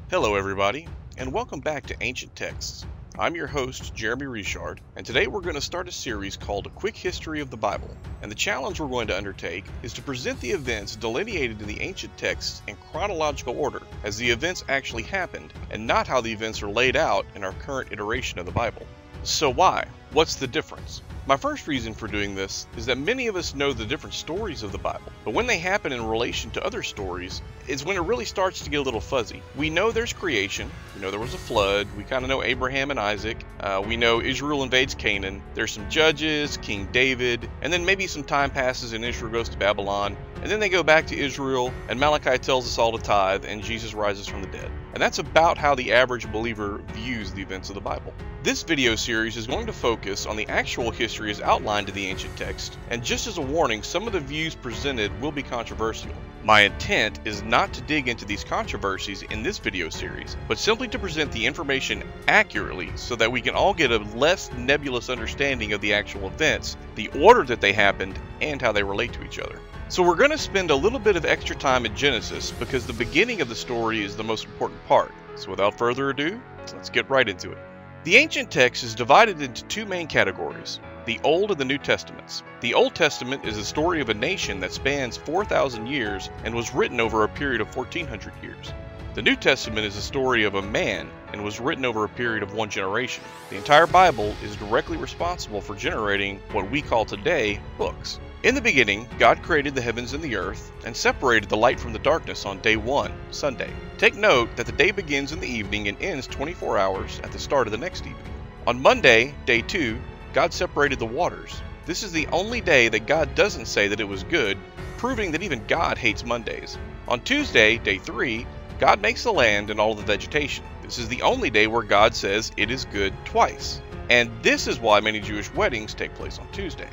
Hello everybody, and welcome back to Ancient Texts. I'm your host, Jeremy Richard, and today we're going to start a series called A Quick History of the Bible. And the challenge we're going to undertake is to present the events delineated in the ancient texts in chronological order, as the events actually happened, and not how the events are laid out in our current iteration of the Bible. So why? What's the difference? My first reason for doing this is that many of us know the different stories of the Bible, but when they happen in relation to other stories is when it really starts to get a little fuzzy. We know there's creation, we know there was a flood, we kind of know Abraham and Isaac, we know Israel invades Canaan, there's some judges, King David, and then maybe some time passes and Israel goes to Babylon, and then they go back to Israel, and Malachi tells us all to tithe, and Jesus rises from the dead. And that's about how the average believer views the events of the Bible. This video series is going to focus on the actual history as outlined in the ancient text, and just as a warning, some of the views presented will be controversial. My intent is not to dig into these controversies in this video series, but simply to present the information accurately so that we can all get a less nebulous understanding of the actual events, the order that they happened, and how they relate to each other. So we're going to spend a little bit of extra time in Genesis because the beginning of the story is the most important part. So without further ado, let's get right into it. The ancient text is divided into two main categories, the Old and the New Testaments. The Old Testament is the story of a nation that spans 4,000 years and was written over a period of 1,400 years. The New Testament is the story of a man and was written over a period of one generation. The entire Bible is directly responsible for generating what we call today books. In the beginning, God created the heavens and the earth and separated the light from the darkness on day 1, Sunday. Take note that the day begins in the evening and ends 24 hours at the start of the next evening. On Monday, day 2, God separated the waters. This is the only day that God doesn't say that it was good, proving that even God hates Mondays. On Tuesday, day 3, God makes the land and all the vegetation. This is the only day where God says it is good twice. And this is why many Jewish weddings take place on Tuesday.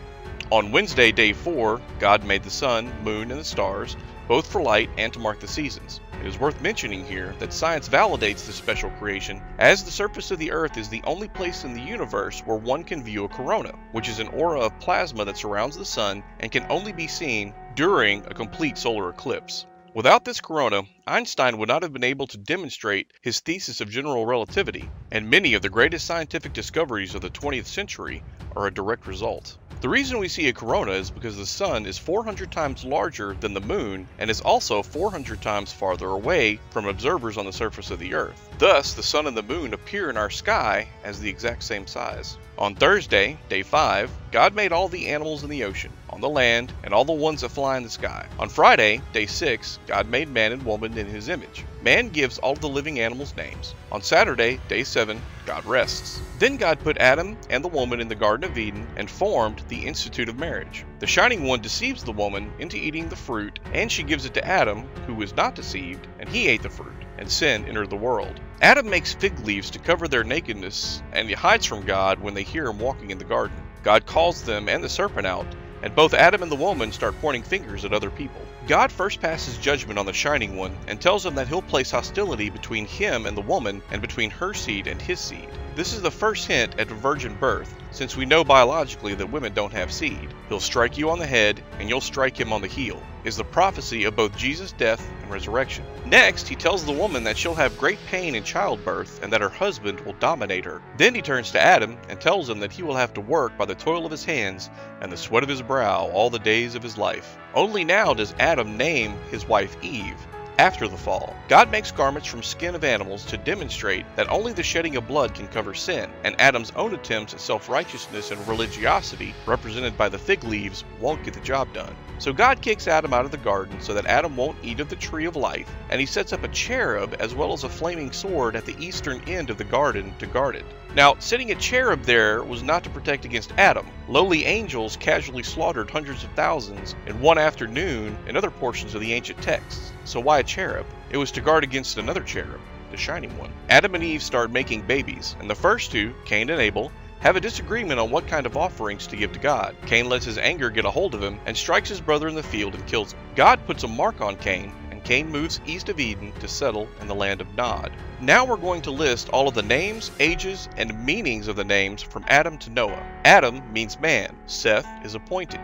On Wednesday, day 4, God made the sun, moon, and the stars, both for light and to mark the seasons. It is worth mentioning here that science validates this special creation, as the surface of the Earth is the only place in the universe where one can view a corona, which is an aura of plasma that surrounds the sun and can only be seen during a complete solar eclipse. Without this corona, Einstein would not have been able to demonstrate his thesis of general relativity, and many of the greatest scientific discoveries of the 20th century are a direct result. The reason we see a corona is because the sun is 400 times larger than the moon and is also 400 times farther away from observers on the surface of the Earth. Thus, the sun and the moon appear in our sky as the exact same size. On Thursday, day 5, God made all the animals in the ocean, on the land, and all the ones that fly in the sky. On Friday, day 6, God made man and woman in his image. Man gives all the living animals names. On Saturday, day 7, God rests. Then God put Adam and the woman in the Garden of Eden and formed the institute of marriage. The Shining One deceives the woman into eating the fruit, and she gives it to Adam, who was not deceived, and he ate the fruit, and sin entered the world. Adam makes fig leaves to cover their nakedness, and he hides from God when they hear him walking in the garden. God calls them and the serpent out, and both Adam and the woman start pointing fingers at other people. God first passes judgment on the Shining One and tells him that he'll place hostility between him and the woman and between her seed and his seed. This is the first hint at a virgin birth, since we know biologically that women don't have seed. He'll strike you on the head and you'll strike him on the heel, is the prophecy of both Jesus' death and resurrection. Next, he tells the woman that she'll have great pain in childbirth and that her husband will dominate her. Then he turns to Adam and tells him that he will have to work by the toil of his hands and the sweat of his brow all the days of his life. Only now does Adam name his wife Eve. After the fall, God makes garments from skin of animals to demonstrate that only the shedding of blood can cover sin, and Adam's own attempts at self-righteousness and religiosity, represented by the fig leaves, won't get the job done. So God kicks Adam out of the garden so that Adam won't eat of the tree of life, and he sets up a cherub as well as a flaming sword at the eastern end of the garden to guard it. Now, setting a cherub there was not to protect against Adam. Lowly angels casually slaughtered hundreds of thousands in one afternoon in other portions of the ancient texts. So why a cherub? It was to guard against another cherub, the Shining One. Adam and Eve start making babies, and the first two, Cain and Abel, have a disagreement on what kind of offerings to give to God. Cain lets his anger get a hold of him and strikes his brother in the field and kills him. God puts a mark on Cain, and Cain moves east of Eden to settle in the land of Nod. Now we're going to list all of the names, ages, and meanings of the names from Adam to Noah. Adam means man. Seth is appointed.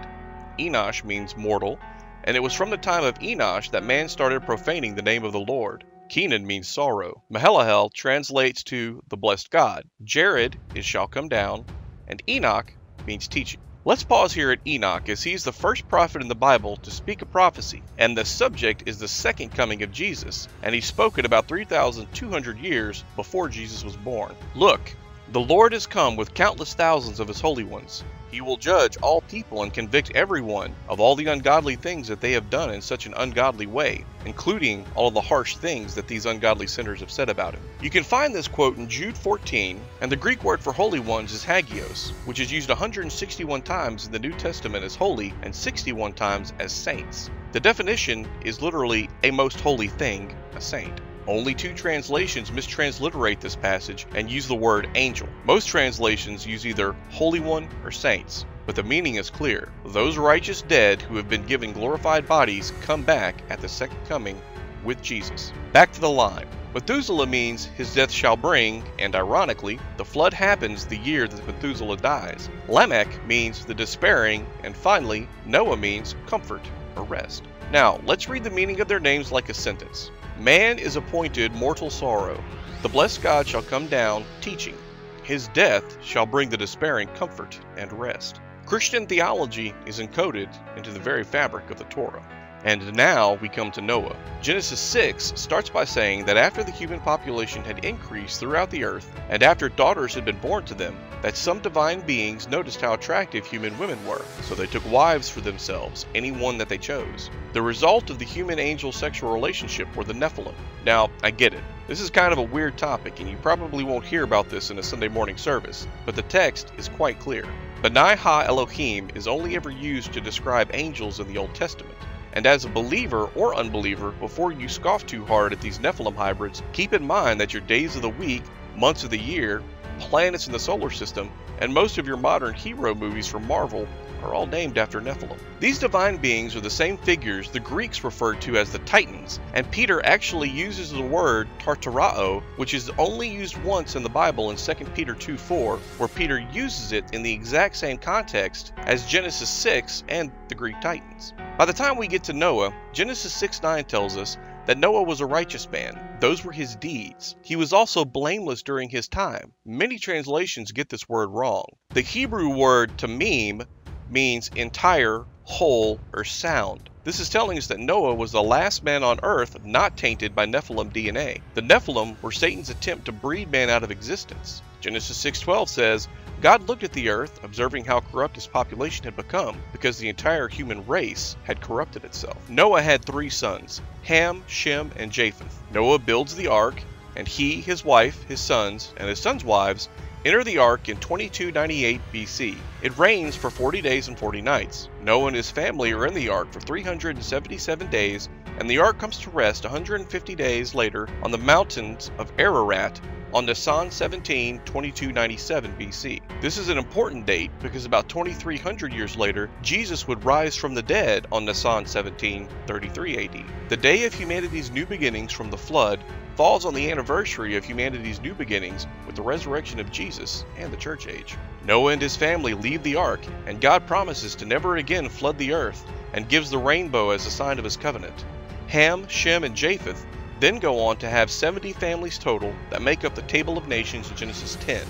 Enosh means mortal. And it was from the time of Enosh that man started profaning the name of the Lord. Kenan means sorrow. Mahalalel translates to the blessed God. Jared is shall come down, and Enoch means teaching. Let's pause here at Enoch, as he's the first prophet in the Bible to speak a prophecy, and the subject is the second coming of Jesus, and he spoke it about 3,200 years before Jesus was born. Look, the Lord has come with countless thousands of his holy ones. He will judge all people and convict everyone of all the ungodly things that they have done in such an ungodly way, including all of the harsh things that these ungodly sinners have said about him. You can find this quote in Jude 14, and the Greek word for holy ones is hagios, which is used 161 times in the New Testament as holy and 61 times as saints. The definition is literally a most holy thing, a saint. Only 2 translations mistransliterate this passage and use the word angel. Most translations use either Holy One or saints, but the meaning is clear. Those righteous dead who have been given glorified bodies come back at the second coming with Jesus. Back to the line. Methuselah means his death shall bring, and ironically, the flood happens the year that Methuselah dies. Lamech means the despairing, and finally, Noah means comfort or rest. Now, let's read the meaning of their names like a sentence. Man is appointed mortal sorrow. The blessed God shall come down, teaching. His death shall bring the despairing comfort and rest. Christian theology is encoded into the very fabric of the Torah. And now we come to Noah. Genesis 6 starts by saying that after the human population had increased throughout the earth, and after daughters had been born to them, that some divine beings noticed how attractive human women were, so they took wives for themselves, any one that they chose. The result of the human-angel sexual relationship were the Nephilim. Now, I get it. This is kind of a weird topic, and you probably won't hear about this in a Sunday morning service, but the text is quite clear. Benai Ha Elohim is only ever used to describe angels in the Old Testament. And as a believer or unbeliever, before you scoff too hard at these Nephilim hybrids, keep in mind that your days of the week, months of the year, planets in the solar system, and most of your modern hero movies from Marvel are all named after Nephilim. These divine beings are the same figures the Greeks referred to as the Titans, and Peter actually uses the word tartarao, which is only used once in the Bible in 2 Peter 2:4, where Peter uses it in the exact same context as Genesis 6 and the Greek Titans. By the time we get to Noah, Genesis 6:9 tells us that Noah was a righteous man. Those were his deeds. He was also blameless during his time. Many translations get this word wrong. The Hebrew word tamim means entire, whole, or sound. This is telling us that Noah was the last man on earth not tainted by Nephilim DNA. The Nephilim were Satan's attempt to breed man out of existence. Genesis 6:12 says, God looked at the earth, observing how corrupt his population had become, because the entire human race had corrupted itself. Noah had 3 sons, Ham, Shem, and Japheth. Noah builds the ark, and he, his wife, his sons, and his sons' wives enter the ark in 2298 BC. It rains for 40 days and 40 nights. Noah and his family are in the ark for 377 days, and the ark comes to rest 150 days later on the mountains of Ararat, on Nisan 17, 2297 BC. This is an important date because about 2,300 years later, Jesus would rise from the dead on Nisan 17, 33 AD. The day of humanity's new beginnings from the flood falls on the anniversary of humanity's new beginnings with the resurrection of Jesus and the church age. Noah and his family leave the ark, and God promises to never again flood the earth and gives the rainbow as a sign of his covenant. Ham, Shem, and Japheth then go on to have 70 families total that make up the Table of Nations in Genesis 10.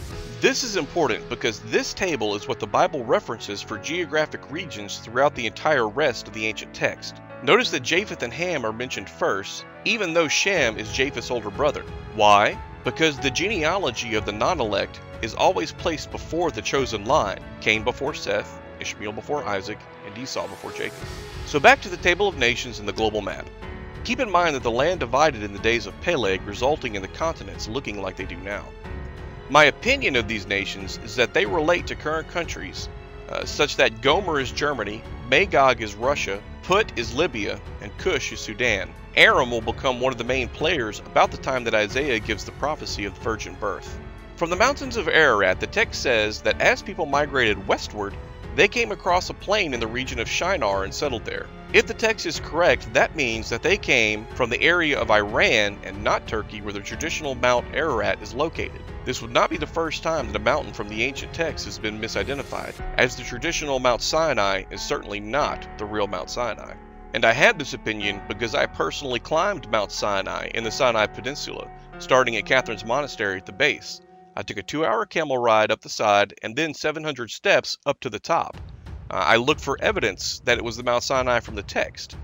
This is important because this table is what the Bible references for geographic regions throughout the entire rest of the ancient text. Notice that Japheth and Ham are mentioned first, even though Shem is Japheth's older brother. Why? Because the genealogy of the non-elect is always placed before the chosen line. Cain before Seth, Ishmael before Isaac, and Esau before Jacob. So back to the Table of Nations and the global map. Keep in mind that the land divided in the days of Peleg, resulting in the continents looking like they do now. My opinion of these nations is that they relate to current countries, such that Gomer is Germany, Magog is Russia, Put is Libya, and Cush is Sudan. Aram will become one of the main players about the time that Isaiah gives the prophecy of the virgin birth. From the mountains of Ararat, the text says that as people migrated westward, they came across a plain in the region of Shinar and settled there. If the text is correct, that means that they came from the area of Iran and not Turkey, where the traditional Mount Ararat is located. This would not be the first time that a mountain from the ancient text has been misidentified, as the traditional Mount Sinai is certainly not the real Mount Sinai. And I had this opinion because I personally climbed Mount Sinai in the Sinai Peninsula, starting at Catherine's Monastery at the base. I took a 2-hour camel ride up the side and then 700 steps up to the top. I looked for evidence that it was the Mount Sinai from the text,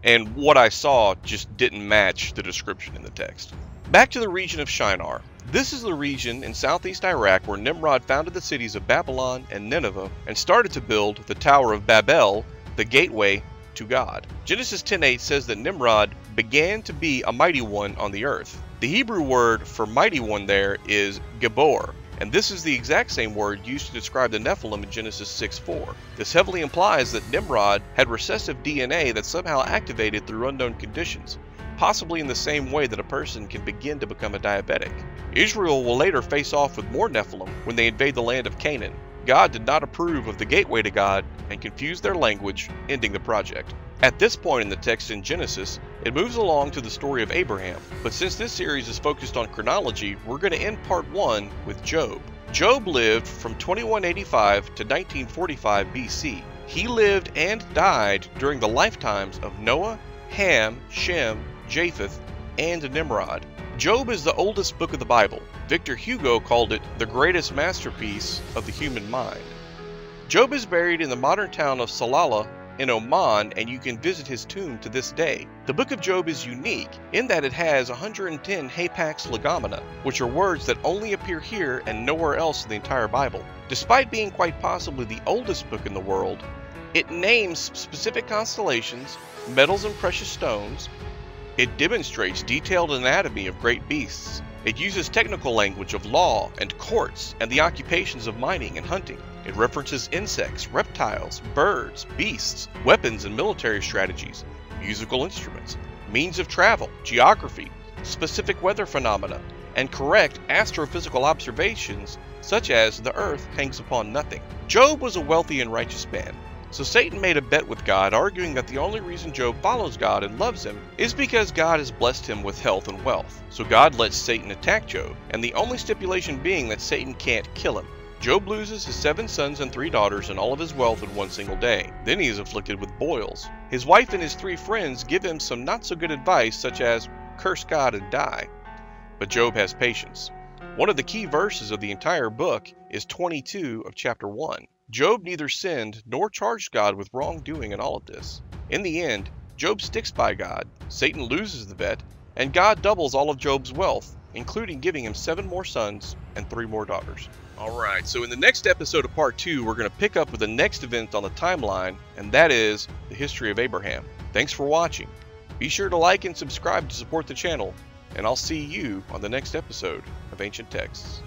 and what I saw just didn't match the description in the text. Back to the region of Shinar. This is the region in southeast Iraq where Nimrod founded the cities of Babylon and Nineveh and started to build the Tower of Babel, the gateway to God. Genesis 10:8 says that Nimrod began to be a mighty one on the earth. The Hebrew word for mighty one there is Gabor, and this is the exact same word used to describe the Nephilim in Genesis 6:4. This heavily implies that Nimrod had recessive DNA that somehow activated through unknown conditions, possibly in the same way that a person can begin to become a diabetic. Israel will later face off with more Nephilim when they invade the land of Canaan. God did not approve of the gateway to God and confused their language, ending the project. At this point in the text in Genesis, it moves along to the story of Abraham, but since this series is focused on chronology, we're going to end part 1 with Job. Job lived from 2185 to 1945 BC. He lived and died during the lifetimes of Noah, Ham, Shem, Japheth, and Nimrod. Job is the oldest book of the Bible. Victor Hugo called it the greatest masterpiece of the human mind. Job is buried in the modern town of Salalah in Oman, and you can visit his tomb to this day. The book of Job is unique in that it has 110 hapax legomena, which are words that only appear here and nowhere else in the entire Bible. Despite being quite possibly the oldest book in the world, it names specific constellations, metals and precious stones. It demonstrates detailed anatomy of great beasts. It uses technical language of law and courts and the occupations of mining and hunting. It references insects, reptiles, birds, beasts, weapons and military strategies, musical instruments, means of travel, geography, specific weather phenomena, and correct astrophysical observations such as the earth hangs upon nothing. Job was a wealthy and righteous man. So Satan made a bet with God, arguing that the only reason Job follows God and loves him is because God has blessed him with health and wealth. So God lets Satan attack Job, and the only stipulation being that Satan can't kill him. Job loses his 7 sons and 3 daughters and all of his wealth in one single day. Then he is afflicted with boils. His wife and his 3 friends give him some not so good advice, such as curse God and die. But Job has patience. One of the key verses of the entire book is 22 of chapter 1. Job neither sinned nor charged God with wrongdoing in all of this. In the end, Job sticks by God, Satan loses the bet, and God doubles all of Job's wealth, including giving him 7 more sons and 3 more daughters. Alright, so in the next episode of part 2, we're going to pick up with the next event on the timeline, and that is the history of Abraham. Thanks for watching. Be sure to like and subscribe to support the channel, and I'll see you on the next episode of Ancient Texts.